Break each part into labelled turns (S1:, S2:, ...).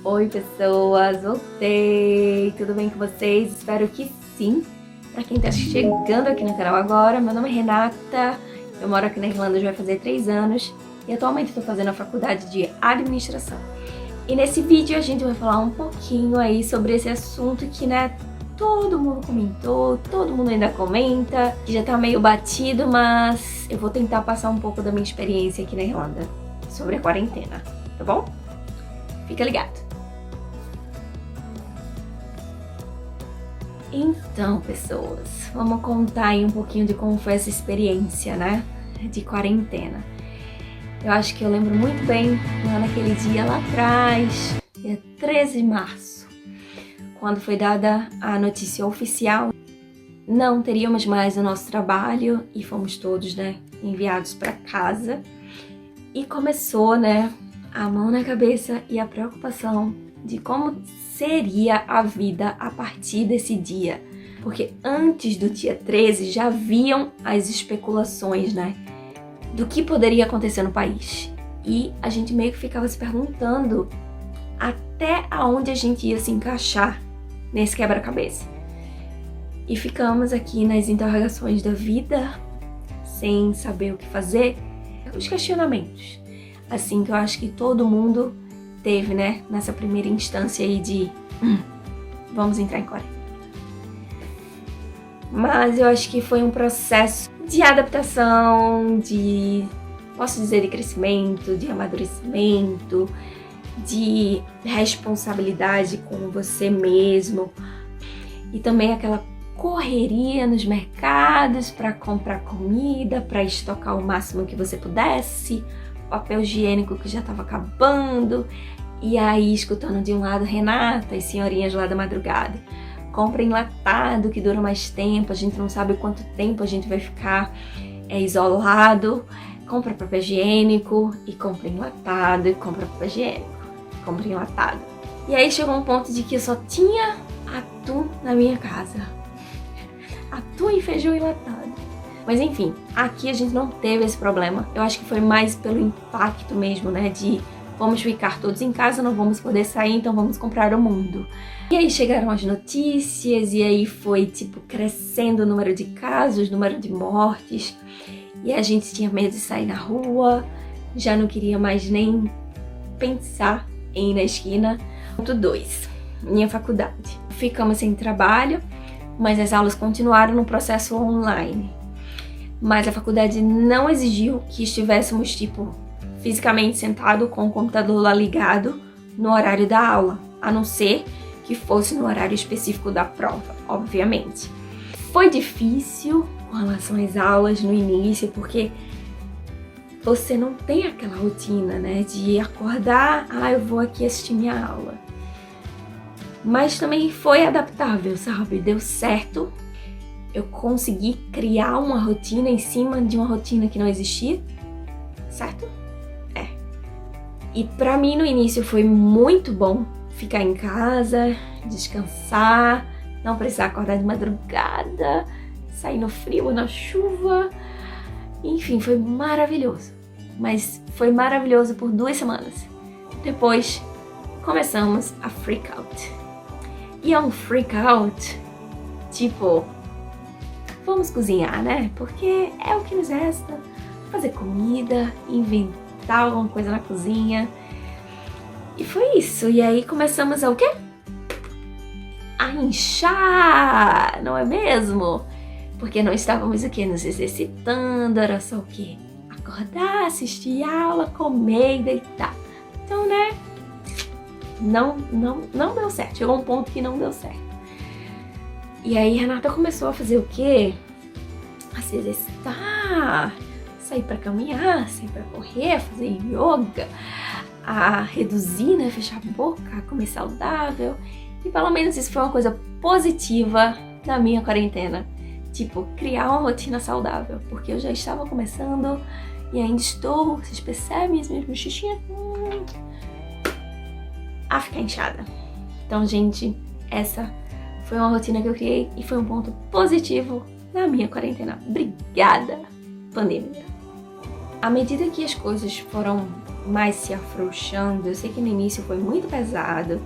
S1: Oi pessoas, voltei! Tudo bem com vocês? Espero que sim! Pra quem tá chegando aqui no canal agora, meu nome é Renata, eu moro aqui na Irlanda já vai fazer 3 anos e atualmente estou fazendo a faculdade de administração. E nesse vídeo a gente vai falar um pouquinho aí sobre esse assunto que, né, todo mundo comentou, todo mundo ainda comenta, que já tá meio batido, mas eu vou tentar passar um pouco da minha experiência aqui na Irlanda sobre a quarentena, tá bom? Fica ligado! Então, pessoas, vamos contar aí um pouquinho de como foi essa experiência, né, de quarentena. Eu acho que eu lembro muito bem lá naquele dia lá atrás, dia 13 de março, quando foi dada a notícia oficial. Não teríamos mais o nosso trabalho e fomos todos, né, enviados para casa. E começou, né, a mão na cabeça e a preocupação de como seria a vida a partir desse dia. Porque antes do dia 13 já haviam as especulações, né, do que poderia acontecer no país. E a gente meio que ficava se perguntando até aonde a gente ia se encaixar nesse quebra-cabeça. E ficamos aqui nas interrogações da vida, sem saber o que fazer, os questionamentos. Assim que eu acho que todo mundo teve, né, nessa primeira instância aí de vamos entrar em quarentena. Mas eu acho que foi um processo de adaptação, posso dizer, de crescimento, de amadurecimento, de responsabilidade com você mesmo e também aquela correria nos mercados para comprar comida, para estocar o máximo que você pudesse, papel higiênico que já estava acabando, e aí escutando de um lado Renata e senhorinhas lá da madrugada. Compra enlatado que dura mais tempo, a gente não sabe quanto tempo a gente vai ficar isolado. Compra papel higiênico e compra enlatado e compra papel higiênico, compra enlatado. E aí chegou um ponto de que eu só tinha atum na minha casa. Atum e feijão enlatado. Mas enfim, aqui a gente não teve esse problema. Eu acho que foi mais pelo impacto mesmo, né, de vamos ficar todos em casa, não vamos poder sair, então vamos comprar o mundo. E aí chegaram as notícias, e aí foi, tipo, crescendo o número de casos, o número de mortes. E a gente tinha medo de sair na rua, já não queria mais nem pensar em ir na esquina. Ponto 2, minha faculdade. Ficamos sem trabalho, mas as aulas continuaram no processo online. Mas a faculdade não exigiu que estivéssemos, tipo, fisicamente sentado com o computador lá ligado no horário da aula, a não ser que fosse no horário específico da prova, obviamente. Foi difícil com relação às aulas no início, porque você não tem aquela rotina, né, de acordar, eu vou aqui assistir minha aula. Mas também foi adaptável, sabe? Deu certo. Eu consegui criar uma rotina em cima de uma rotina que não existia, certo? E pra mim no início foi muito bom ficar em casa, descansar, não precisar acordar de madrugada, sair no frio ou na chuva. Enfim, foi maravilhoso. Mas foi maravilhoso por 2 semanas. Depois começamos a freak out. E é um freak out, tipo, vamos cozinhar, né? Porque é o que nos resta. Fazer comida, inventar alguma coisa na cozinha. E foi isso. E aí começamos a o quê? A inchar, não é mesmo? Porque não estávamos o quê? Nos exercitando, era só o quê? Acordar, assistir aula, comer e deitar. Então, né? Não deu certo. Chegou um ponto que não deu certo. E aí Renata começou a fazer o quê? A se exercitar, sair pra caminhar, sair pra correr, fazer yoga, a reduzir, né, fechar a boca, comer saudável. E pelo menos isso foi uma coisa positiva da minha quarentena. Tipo, criar uma rotina saudável, porque eu já estava começando e ainda estou, vocês percebem as minhas bochechinhas? A ficar inchada. Então, gente, essa foi uma rotina que eu criei e foi um ponto positivo na minha quarentena. Obrigada, pandemia! À medida que as coisas foram mais se afrouxando. Eu sei que no início foi muito pesado,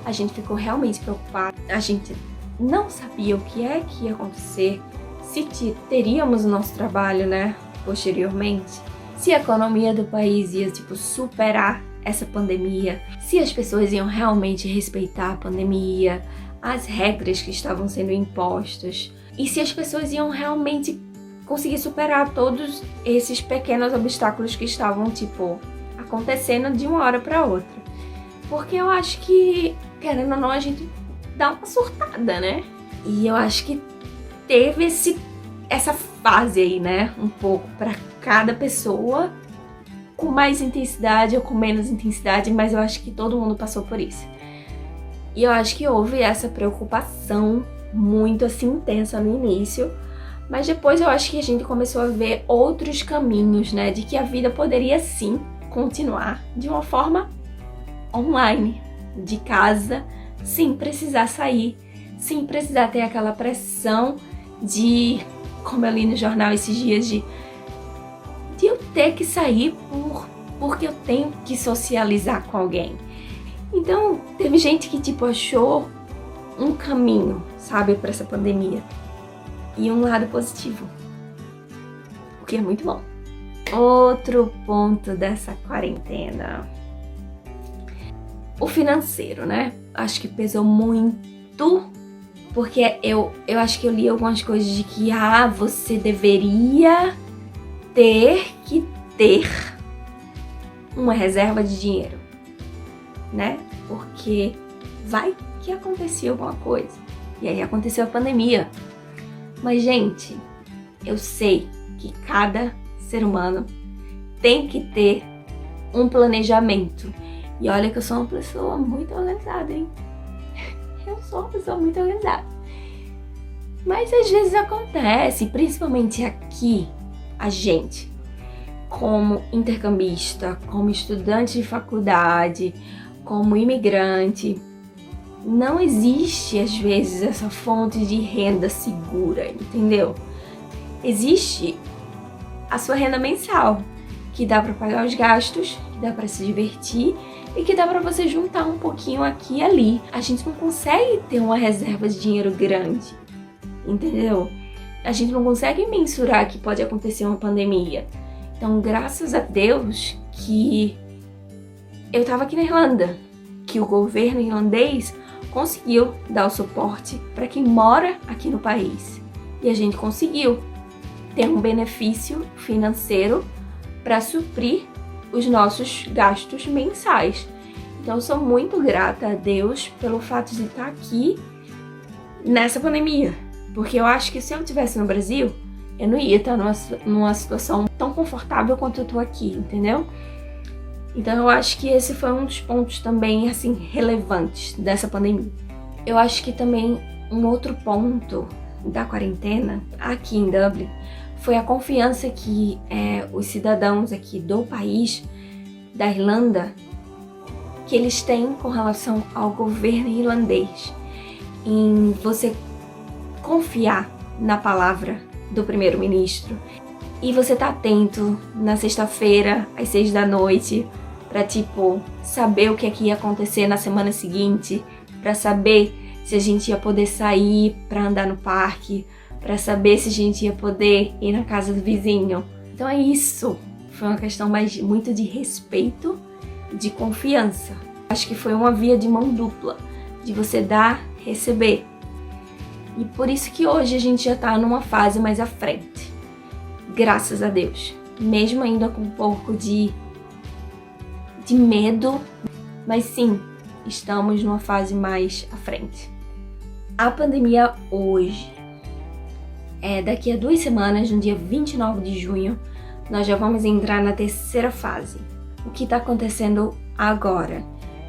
S1: a gente ficou realmente preocupado, a gente não sabia o que é que ia acontecer, se teríamos o nosso trabalho, né, posteriormente, se a economia do país ia, superar essa pandemia, se as pessoas iam realmente respeitar a pandemia, as regras que estavam sendo impostas, e se as pessoas iam realmente conseguir superar todos esses pequenos obstáculos que estavam, acontecendo de uma hora para outra. Porque eu acho que, querendo ou não, a gente dá uma surtada, né? E eu acho que teve essa fase aí, né? Um pouco para cada pessoa, com mais intensidade ou com menos intensidade, mas eu acho que todo mundo passou por isso. E eu acho que houve essa preocupação muito assim intensa no início, mas depois eu acho que a gente começou a ver outros caminhos, né? De que a vida poderia sim continuar de uma forma online, de casa, sem precisar sair, sem precisar ter aquela pressão de, como eu li no jornal esses dias, de eu ter que sair porque eu tenho que socializar com alguém. Então, teve gente que achou um caminho, sabe, para essa pandemia. E um lado positivo, o que é muito bom. Outro ponto dessa quarentena, o financeiro, né? Acho que pesou muito, porque eu acho que eu li algumas coisas de que você deveria ter uma reserva de dinheiro, né? Porque vai que acontecia alguma coisa. E aí aconteceu a pandemia. Mas, gente, eu sei que cada ser humano tem que ter um planejamento. E olha que eu sou uma pessoa muito organizada, hein? Eu sou uma pessoa muito organizada. Mas às vezes acontece, principalmente aqui, a gente, como intercambista, como estudante de faculdade, como imigrante, não existe às vezes essa fonte de renda segura, entendeu? Existe a sua renda mensal, que dá para pagar os gastos, que dá para se divertir e que dá para você juntar um pouquinho aqui e ali. A gente não consegue ter uma reserva de dinheiro grande, entendeu? A gente não consegue mensurar que pode acontecer uma pandemia. Então, graças a Deus que eu tava aqui na Irlanda, que o governo irlandês conseguiu dar o suporte para quem mora aqui no país. E a gente conseguiu ter um benefício financeiro para suprir os nossos gastos mensais. Então, eu sou muito grata a Deus pelo fato de estar aqui nessa pandemia. Porque eu acho que se eu estivesse no Brasil, eu não ia estar numa situação tão confortável quanto eu tô aqui, entendeu? Então eu acho que esse foi um dos pontos também, assim, relevantes dessa pandemia. Eu acho que também um outro ponto da quarentena, aqui em Dublin, foi a confiança que os cidadãos aqui do país, da Irlanda, que eles têm com relação ao governo irlandês, em você confiar na palavra do primeiro-ministro e você tá atento na sexta-feira às 6 da noite pra saber o que é que ia acontecer na semana seguinte, pra saber se a gente ia poder sair pra andar no parque, pra saber se a gente ia poder ir na casa do vizinho. Então é isso, foi uma questão muito de respeito, de confiança. Acho que foi uma via de mão dupla, de você dar, receber. E por isso que hoje a gente já tá numa fase mais à frente. Graças a Deus. Mesmo ainda com um pouco de medo, mas sim, estamos numa fase mais à frente. A pandemia hoje, daqui a 2 semanas, no dia 29 de junho, nós já vamos entrar na terceira fase. O que está acontecendo agora?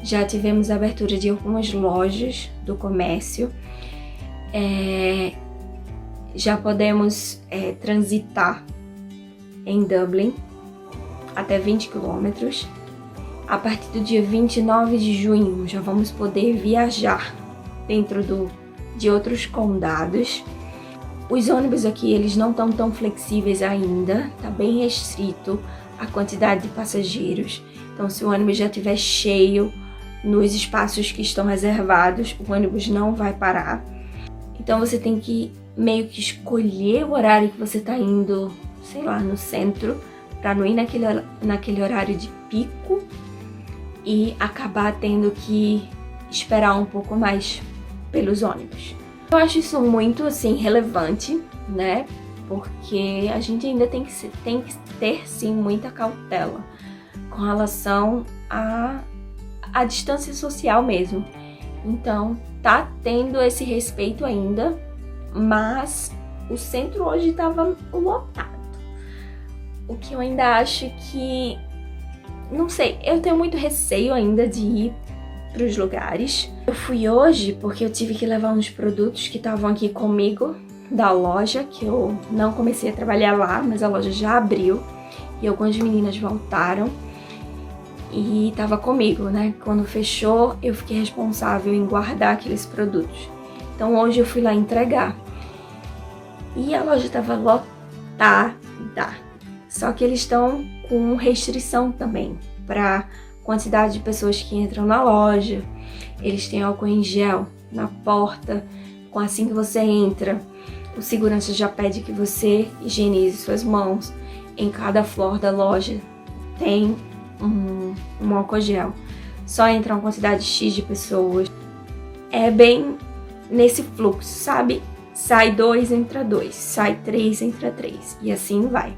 S1: Já tivemos a abertura de algumas lojas do comércio, já podemos transitar em Dublin até 20 quilômetros. A partir do dia 29 de junho já vamos poder viajar dentro de outros condados. Os ônibus aqui, eles não estão tão flexíveis ainda, tá bem restrito a quantidade de passageiros. Então, se o ônibus já estiver cheio nos espaços que estão reservados, o ônibus não vai parar. Então, você tem que meio que escolher o horário que você está indo, sei lá, no centro, para não ir naquele horário de pico e acabar tendo que esperar um pouco mais pelos ônibus. Eu acho isso muito, assim, relevante, né? Porque a gente ainda tem que ter, sim, muita cautela com relação à distância social mesmo. Então, tá tendo esse respeito ainda, mas o centro hoje estava lotado. O que eu ainda acho que... Não sei, eu tenho muito receio ainda de ir para os lugares. Eu fui hoje porque eu tive que levar uns produtos que estavam aqui comigo da loja, que eu não comecei a trabalhar lá, mas a loja já abriu e algumas meninas voltaram e tava comigo, né? Quando fechou, eu fiquei responsável em guardar aqueles produtos. Então hoje eu fui lá entregar e a loja tava lotada. Só que eles estão com restrição também para quantidade de pessoas que entram na loja. Eles têm álcool em gel na porta. Assim que você entra, o segurança já pede que você higienize suas mãos. Em cada flor da loja tem um álcool gel. Só entra uma quantidade X de pessoas. É bem nesse fluxo, sabe? Sai 2, entra 2. Sai 3, entra 3. E assim vai.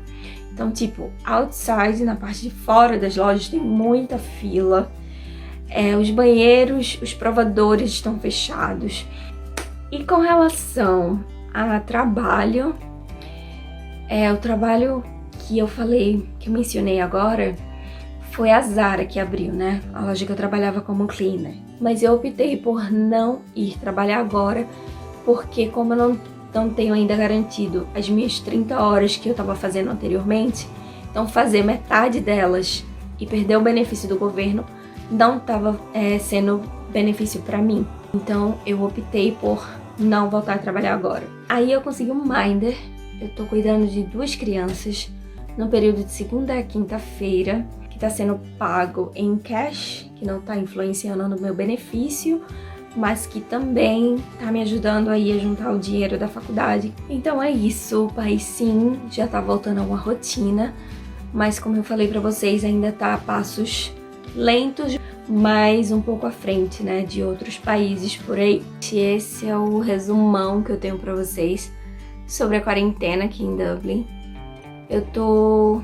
S1: Então, tipo, outside, na parte de fora das lojas, tem muita fila. Os banheiros, os provadores estão fechados. E com relação a trabalho, o trabalho que eu falei, que eu mencionei agora, foi a Zara que abriu, né? A loja que eu trabalhava como cleaner. Mas eu optei por não ir trabalhar agora, porque como eu não tenho ainda garantido as minhas 30 horas que eu estava fazendo anteriormente, então fazer metade delas e perder o benefício do governo não estava sendo benefício para mim. Então eu optei por não voltar a trabalhar agora. Aí eu consegui um Minder, eu tô cuidando de 2 crianças no período de segunda a quinta-feira, que tá sendo pago em cash, que não tá influenciando no meu benefício, mas que também tá me ajudando aí a juntar o dinheiro da faculdade. Então é isso, o país sim já tá voltando a uma rotina, mas como eu falei pra vocês, ainda tá a passos lentos, mas um pouco à frente, né, de outros países por aí. Esse é o resumão que eu tenho pra vocês sobre a quarentena aqui em Dublin. Eu tô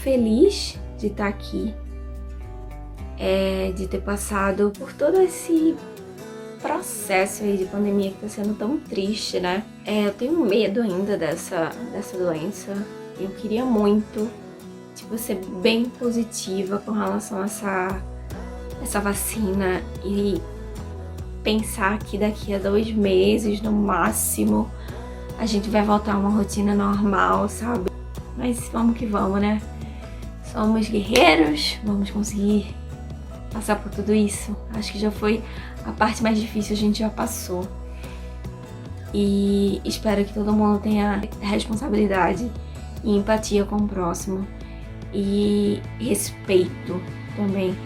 S1: feliz de estar aqui, de ter passado por todo esse processo aí de pandemia que tá sendo tão triste, né? Eu tenho medo ainda dessa doença. Eu queria muito, tipo, ser bem positiva com relação a essa vacina e pensar que daqui a 2 meses, no máximo, a gente vai voltar a uma rotina normal, sabe? Mas vamos que vamos, né? Somos guerreiros, vamos conseguir passar por tudo isso. Acho que já foi a parte mais difícil, a gente já passou. E espero que todo mundo tenha responsabilidade e empatia com o próximo. E respeito também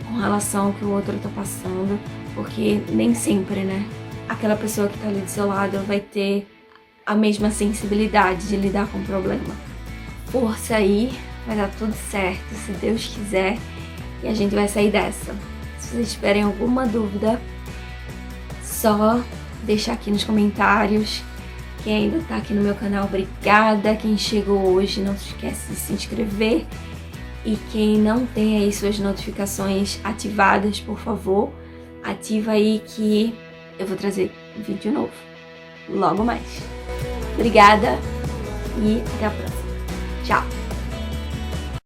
S1: com relação ao que o outro tá passando. Porque nem sempre, né? Aquela pessoa que tá ali desolada vai ter a mesma sensibilidade de lidar com o problema. Força aí, vai dar tudo certo, se Deus quiser, e a gente vai sair dessa. Se vocês tiverem alguma dúvida, só deixar aqui nos comentários. Quem ainda tá aqui no meu canal, obrigada. Quem chegou hoje, não se esquece de se inscrever. E quem não tem aí suas notificações ativadas, por favor, ativa aí que eu vou trazer um vídeo novo logo mais. Obrigada e até a próxima. Tchau!